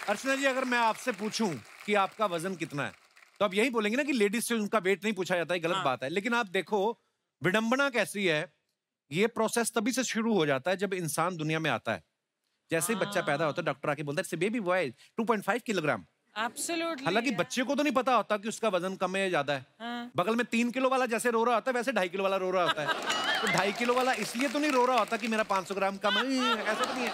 अर्चना जी, अगर मैं आपसे पूछूं कि आपका वजन कितना है तो आप यही बोलेंगे ना कि लेडीज से उनका वेट नहीं पूछा जाता है, गलत बात है। लेकिन आप देखो विडंबना कैसी है, ये प्रोसेस तभी से शुरू हो जाता है जब इंसान दुनिया में आता है। जैसे ही बच्चा पैदा होता है डॉक्टर आके बोलता है बेबी बॉय 2.5 किलोग्राम। हालांकि बच्चे को तो नहीं पता होता कि उसका वजन कम है या ज्यादा है। बगल में 3 किलो वाला जैसे रो रहा होता है वैसे 2.5 किलो वाला रो रहा होता है। तो 2.5 किलो वाला इसलिए तो नहीं रो रहा होता कि मेरा 500 ग्राम कम है, ऐसा तो नहीं है।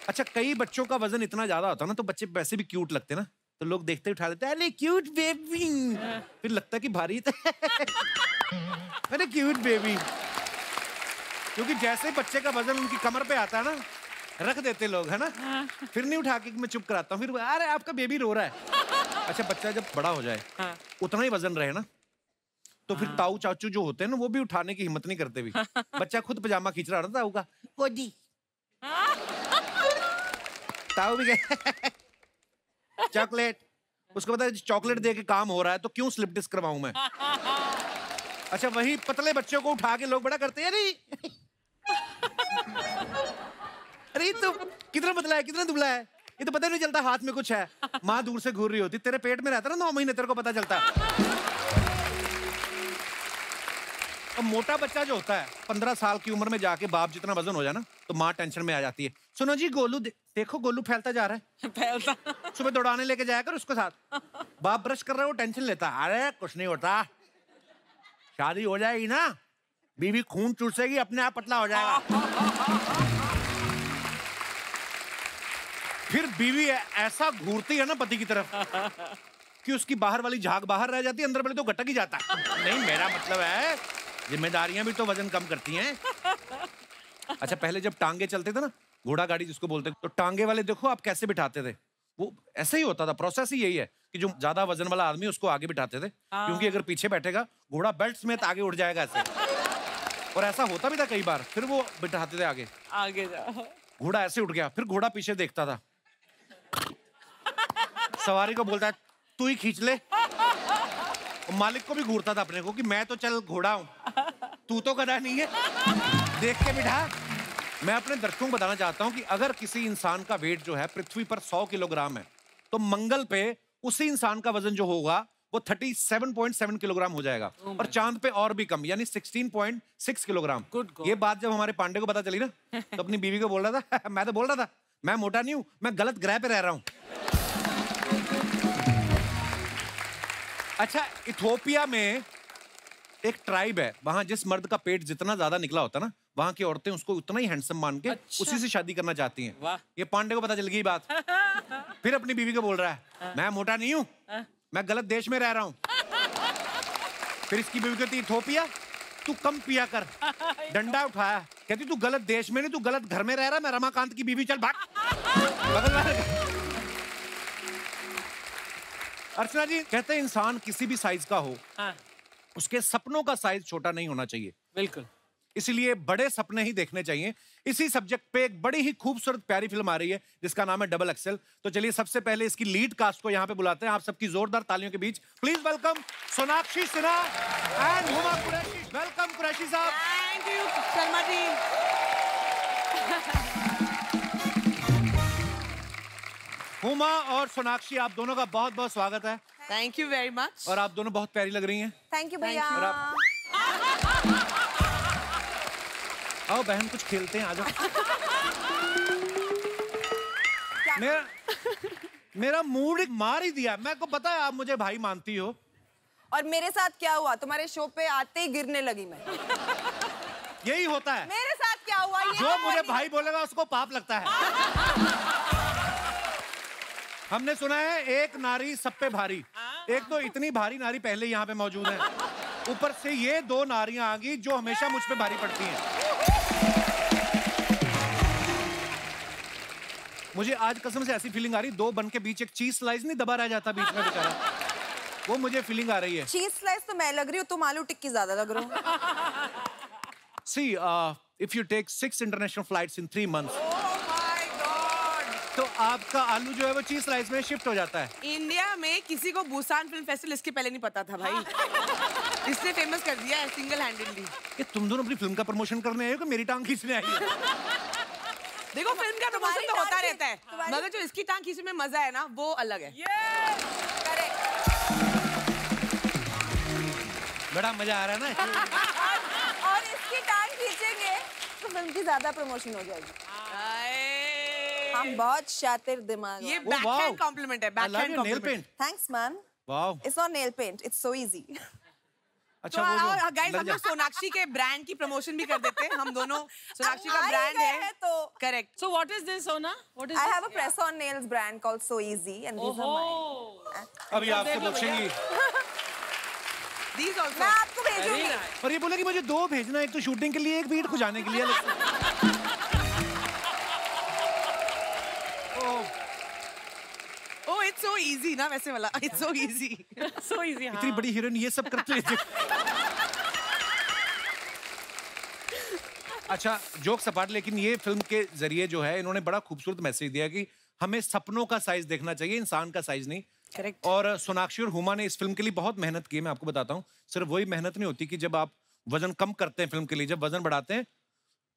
अच्छा, कई बच्चों का वजन इतना ज्यादा होता है ना तो बच्चे वैसे भी क्यूट लगते हैं ना, तो लोग देखते उठा लेते हैं, अरे क्यूट बेबी। फिर लगता है कि भारी अरे क्यूट बेबी, क्योंकि जैसे बच्चे का वजन उनकी कमर पे आता है ना रख देते लोग, है ना। फिर नहीं उठा के मैं चुप कराता हूँ, फिर अरे आपका बेबी रो रहा है। अच्छा, बच्चा जब बड़ा हो जाए उतना ही वजन रहे ना, तो फिर ताऊ चाचू जो होते हैं ना वो भी उठाने की हिम्मत नहीं करते भी। बच्चा खुद पजामा खींच रहा था होगा, कोडी ताऊ भी गए चॉकलेट, उसको पता है चॉकलेट दे के काम हो रहा है तो क्यों स्लिप डिस्क करवाऊं मैं। अच्छा, वही पतले बच्चों को उठा के लोग बड़ा करते हैं, अरे अरे तो कितना पतला है कितना दुबला है, ये तो पता नहीं चलता, हाथ में कुछ है। माँ दूर से घूर रही होती, तेरे पेट में रहता ना 9 महीने, तेरे को पता चलता। अब मोटा बच्चा जो होता है 15 साल की उम्र में जाके बाप जितना वजन हो जाए ना तो माँ टेंशन में आ जाती है। सुनो जी गोलू देखो गोलू फैलता जा रहा है, फैलता। सुबह दौड़ाने लेके जाया कर उसके साथ। बाप ब्रश कर रहा है वो टेंशन लेता, अरे कुछ नहीं होता, शादी हो जाएगी ना बीवी खून चूसेगी अपने आप पतला हो जाएगा। फिर बीवी ऐसा घूरती है ना पति की तरफ कि उसकी बाहर वाली झाग बाहर रह जाती है, अंदर वाले तो गटक ही जाता है। नहीं, मेरा मतलब है जिम्मेदारियां भी तो वजन कम करती हैं। अच्छा, पहले जब टांगे चलते थे ना, घोड़ा गाड़ी जिसको बोलते, तो टांगे वाले देखो आप कैसे बिठाते थे, वो ऐसे ही होता था। प्रोसेस ही यही है कि जो ज्यादा वजन वाला आदमी उसको आगे बिठाते थे, क्योंकि अगर पीछे बैठेगा घोड़ा बेल्ट समेत आगे उड़ जाएगा ऐसे। और ऐसा होता भी था कई बार, फिर वो बिठाते थे आगे आगे घोड़ा ऐसे उठ गया, फिर घोड़ा पीछे देखता था, सवारी को बोलता है तू ही खींच ले। मालिक को भी घूरता था अपने को कि मैं तो चल घोड़ा हूं, तू तो गधा नहीं है, देख के बिठा। मैं अपने दर्शकों को बताना चाहता हूं कि अगर किसी इंसान का वेट जो है पृथ्वी पर 100 किलोग्राम है तो मंगल पे उसी इंसान का वजन जो होगा वो 37.7 किलोग्राम हो जाएगा। और चांद पे और भी कम, यानी 16.6 किलोग्राम। ये बात जब हमारे पांडे को पता चली ना तो अपनी बीवी को बोल रहा था मैं तो बोल रहा था मैं मोटा नहीं हूं, मैं गलत ग्रह पे रह रहा हूं। अच्छा, इथोपिया में एक ट्राइब है, वहां जिस मर्द का पेट जितना ज्यादा निकला होता है ना, वहां की औरतें उसको उतना ही हैंडसम मान के उसी से शादी करना चाहती हैं। वाह। ये पांडे को पता चल गई बात। फिर अपनी बीवी को बोल रहा है मैं मोटा नहीं हूं, मैं गलत देश में रह रहा हूं। फिर इसकी बीवी कहती इथोपिया तू कम पिया कर, डंडा उठाया, कहती तू गलत देश में नहीं तू गलत घर में रह रहा, मैं रमाकांत की बीवी, चल भाग। अर्चना जी कहते हैं इंसान किसी भी साइज का हो, उसके सपनों का साइज छोटा नहीं होना चाहिए। बिल्कुल, इसलिए बड़े सपने ही देखने चाहिए। इसी सब्जेक्ट पे एक बड़ी ही खूबसूरत प्यारी फिल्म आ रही है जिसका नाम है डबल एक्सेल। तो चलिए सबसे पहले इसकी लीड कास्ट को यहाँ पे बुलाते हैं। आप सबकी जोरदार तालियों के बीच please welcome Sonakshi Sinha and Huma Qureshi. Welcome Qureshi साहब। Thank you Sharma ji. हुमा और सोनाक्षी, आप दोनों का बहुत बहुत स्वागत है। Thank you very much. और आप दोनों बहुत प्यारी लग रही हैं। थैंक यू भैया। आओ बहन कुछ खेलते हैं, आ जाओ। मेरा मूड मार ही दिया। मैं को पता है आप मुझे भाई मानती हो। और मेरे साथ क्या हुआ, तुम्हारे शो पे आते ही गिरने लगी मैं। यही होता है। मेरे साथ क्या हुआ, ये जो मुझे भाई बोलेगा उसको पाप लगता है। हमने सुना है एक नारी सब पे भारी। एक तो इतनी भारी नारी पहले यहाँ पे मौजूद है, ऊपर से ये 2 नारियां आ गई जो हमेशा मुझ पे भारी पड़ती हैं। मुझे आज कसम से ऐसी फीलिंग आ रही, 2 बन के बीच एक चीज स्लाइस नहीं दबा रह जाता बीच में बेचारा, वो मुझे फीलिंग आ रही है। चीज स्लाइस तो मैं लग रही हूँ, तुम आलू टिक्की ज्यादा लग रहे हो। See, if you take 6 international flights in 3 months, तो आपका आलू जो है वो चीज स्लाइस में शिफ्ट हो जाता है। इंडिया में किसी को बुसान फिल्म फेस्टिवल इसके पहले नहीं पता था भाई। इसने फेमस कर दिया है सिंगल हैंडेडली। ये तुम दोनों अपनी फिल्म का प्रमोशन करने आए हो कि मेरी टांग खींचने आई हो? देखो फिल्म का प्रमोशन तो होता रहता है, मगर जो इसकी टांग खींचने में मजा है ना वो अलग है। बड़ा मजा आ रहा है ना। और इसकी टांग खींचेंगे तो फिल्म की ज्यादा प्रमोशन हो जाएगी। हम बहुत शातिर दिमाग। ये बैकहैंड कॉम्प्लीमेंट है, backhand compliment. Thanks man. Wow, it's not nail paint, it's so easy. अच्छा तो वो जो गाइस हम लोग सोनाक्षी के ब्रांड की प्रमोशन भी कर देते हैं, हम दोनों सोनाक्षी का ब्रांड है तो correct. So what is this, Sona? What is I this? have a press on nails brand called So Easy and these are mine. अभी आपसे पूछेंगी। These also। मैं आपको भेजूंगी। और ये बोला कि मुझे 2 भेजना, एक तो शूटिंग के लिए, एक बीट खुजाने के लिए। Oh, it's so easy ना वैसे वाला। It's so easy। So easy, हाँ। इतनी बड़ी हीरोइन ये सब करते रहती है। अच्छा जोक सपाट, लेकिन ये फिल्म के जरिए जो है इन्होंने बड़ा खूबसूरत मैसेज दिया कि हमें सपनों का साइज देखना चाहिए, इंसान का साइज नहीं। करेक्ट। और सोनाक्षी और हुमा ने इस फिल्म के लिए बहुत मेहनत की है, मैं आपको बताता हूँ। सिर्फ वही मेहनत नहीं होती कि जब आप वजन कम करते हैं फिल्म के लिए, जब वजन बढ़ाते हैं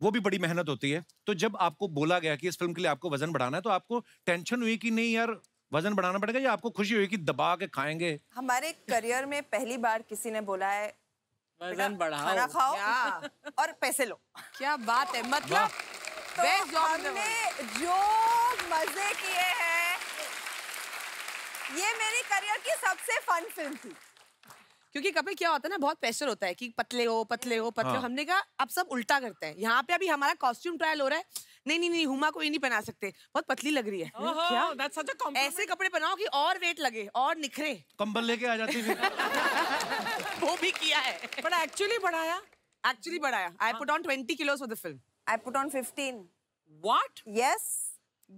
वो भी बड़ी मेहनत होती है। तो जब आपको बोला गया कि इस फिल्म के लिए आपको वजन बढ़ाना है, तो आपको टेंशन हुई कि नहीं यार वजन बढ़ाना पड़ेगा, या आपको खुशी हुई कि दबा के खाएंगे? हमारे करियर में पहली बार किसी ने बोला है वजन बढ़ाओ, खाना खाओ क्या? और पैसे लो। क्या बात है, मतलब तो बेस्ट जॉब हमने जो मजे किए हैं, ये मेरी करियर की सबसे फन फिल्म थी। क्योंकि कपिल क्या होता है ना, बहुत प्रेशर होता है कि पतले हो पतले हो पतले हो। हाँ। हमने कहा अब सब उल्टा करते हैं। यहाँ पे अभी हमारा कॉस्ट्यूम ट्रायल हो रहा है, नहीं नहीं नहीं हुमा को ये नहीं पहना सकते, बहुत पतली लग रही है। क्या? That's such a compliment. ऐसे कपड़े पहनाओ कि और वेट लगे और निखरे। कंबल लेके आ जाती थी। वो भी किया है, But actually बढ़ाया? एक्चुअली बढ़ाया। I put on 20 kilos for the film. I put on 15. What? Yes.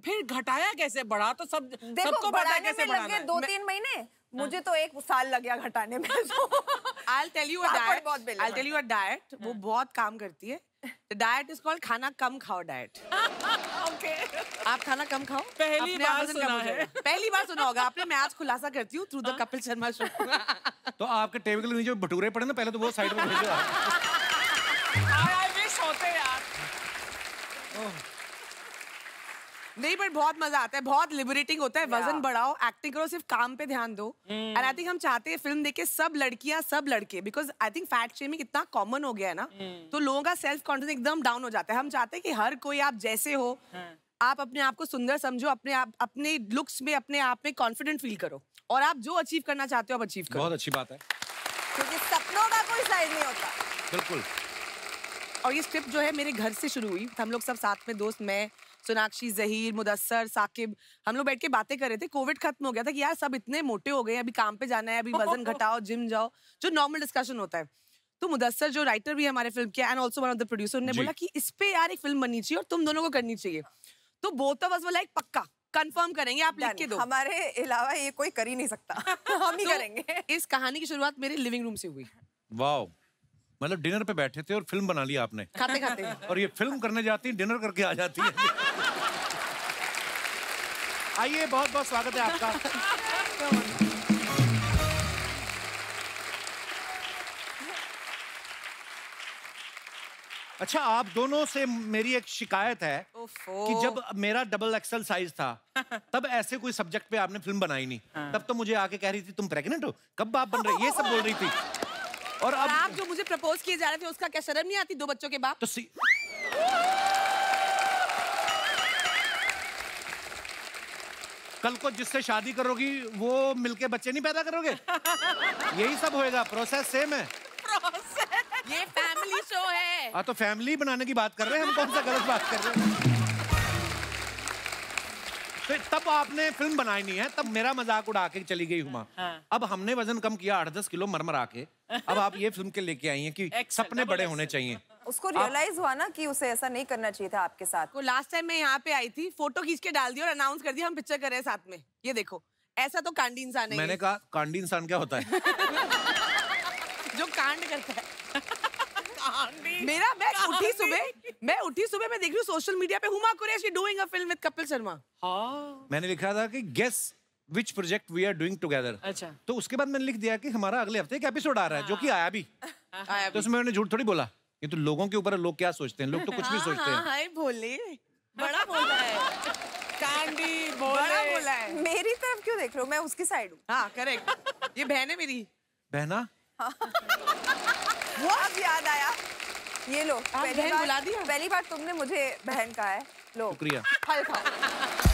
फिर घटाया कैसे? बढ़ा तो सब देखो सबको पता है बढ़ाने कैसे में लग बढ़ाना गए है। 2-3 महीने, मुझे तो 1 साल लग गया घटाने में। I'll tell you a papad diet. बहुत बेले I'll tell you a diet. वो बहुत काम करती है। The diet is called खाना कम खाओ diet. Okay. आप खाना कम खाओ, पहली अपने आप बार वजन कम सुना हो है। जाएगा। पहली बार सुना होगा आपने, मैं आज खुलासा करती हूँ through the Kapil Sharma show. तो आपके टेबल के नीचे भटूरे पड़े ना, पहले तो वो साइड में भेजो। I wish होते यार। नहीं पर बहुत मजा आता है, बहुत लिबरेटिंग होता है। वजन बढ़ाओ, एक्टिंग करो, सिर्फ काम पे ध्यान दो। एंड आई थिंक हम चाहते हैं फिल्म देखे सब लड़कियां सब लड़के, because I think fat shaming इतना कॉमन हो गया है ना, तो लोगों का सेल्फ कॉन्फिडेंस एकदम डाउन हो जाता है। हम चाहते हैं कि हर कोई आप जैसे हो, आप अपने आप को सुंदर समझो, अपने आप अपने लुक्स में अपने आप में कॉन्फिडेंट फील करो, और आप जो अचीव करना चाहते हो आप अचीव करो। बहुत अच्छी बात है, क्योंकि सपनों का कोई साइज नहीं होता। बिल्कुल। और ये स्क्रिप्ट जो है मेरे घर से शुरू हुई। हम लोग सब साथ में दोस्त, मैं, सोनाक्षी, जहीर, मुदस्सर, साकिब, हम लोग बैठ के बातें कर रहे थे। कोविड खत्म हो गया था कि यार सब इतने मोटे हो गए, अभी काम पे जाना है, अभी वजन घटाओ, जिम जाओ, जो नॉर्मल डिस्कशन होता है। तो मुदस्सर जो राइटर भी है हमारे फिल्म के and also one of the producer ने जी। बोला कि इस पे यार एक फिल्म बननी चाहिए और तुम दोनों को करनी चाहिए। तो बोथ ऑफ अस वाला एक पक्का कंफर्म करेंगे, आप लिख के दो। हमारे अलावा ये कोई कर ही नहीं सकता। हम ही तो करेंगे। इस कहानी की शुरुआत मेरे लिविंग रूम से हुई, वाह, मतलब डिनर पे बैठे थे और फिल्म बना लिया आपने। खाते खाते। और ये फिल्म करने जाती है, डिनर करके आ जाती है। आइए, बहुत बहुत स्वागत है आपका। अच्छा, आप दोनों से मेरी एक शिकायत है कि जब मेरा डबल एक्सल साइज था, तब ऐसे कोई सब्जेक्ट पे आपने फिल्म बनाई नहीं। तब तो मुझे आके कह रही थी तुम प्रेग्नेंट हो, कब बाप बन रहे, ये सब बोल रही थी। और और अब आप जो मुझे प्रपोज किए जा रहे थे उसका क्या शर्म नहीं आती, 2 बच्चों के बाप? तो कल को जिससे शादी करोगी वो मिलके बच्चे नहीं पैदा करोगे? यही सब होएगा, प्रोसेस सेम है। ये फैमिली शो है। हाँ, तो फैमिली बनाने की बात कर रहे हैं हम, कौन सा गलत बात कर रहे हैं? तो तब आपने फिल्म बनाई नहीं है, तब मेरा मजाक उड़ा के चली गई हुमा। अब हमने वजन कम किया 8-10 किलो मरमरा के, अब आप ये फिल्म के लेके आई हैं कि सपने बड़े होने चाहिए। उसको रियलाइज हुआ ना कि उसे ऐसा नहीं करना चाहिए था आपके साथ। को लास्ट टाइम मैं यहाँ पे आई थी, फोटो खींच के डाल दी और अनाउंस कर दिया हम पिक्चर कर रहे हैं साथ में, ये देखो। ऐसा तो कांडी इंसान है। मैंने कहा कांडी इंसान क्या होता है? जो कांड करता है। मैं उठी सुबह मैं देख रही हूँ सोशल मीडिया पे Huma Qureshi doing a film with Kapil Sharma. मैंने लिखा था कि guess which project we are doing together. अच्छा। तो उसके बाद मैंने लिख दिया कि हमारा अगले हफ्ते एक एपिसोड आ रहा है, जो कि आया भी। तो उसमें मैंने झूठ थोड़ी बोला, ये तो लोगों के ऊपर है, लोग क्या सोचते हैं, लोग तो कुछ भी सोचते हैं। हाय भोले, बड़ा बोला है, कैंडी बड़ा बोला है। मेरी तरफ क्यों देख रहे हो? मैं उसकी साइड हूँ। हाँ करेक्ट, ये बहन है मेरी। बहना वो अब याद आया। ये लो, बहन बुला दिया? पहली बार तुमने मुझे बहन कहा है। लो शुक्रिया। फल खाओ।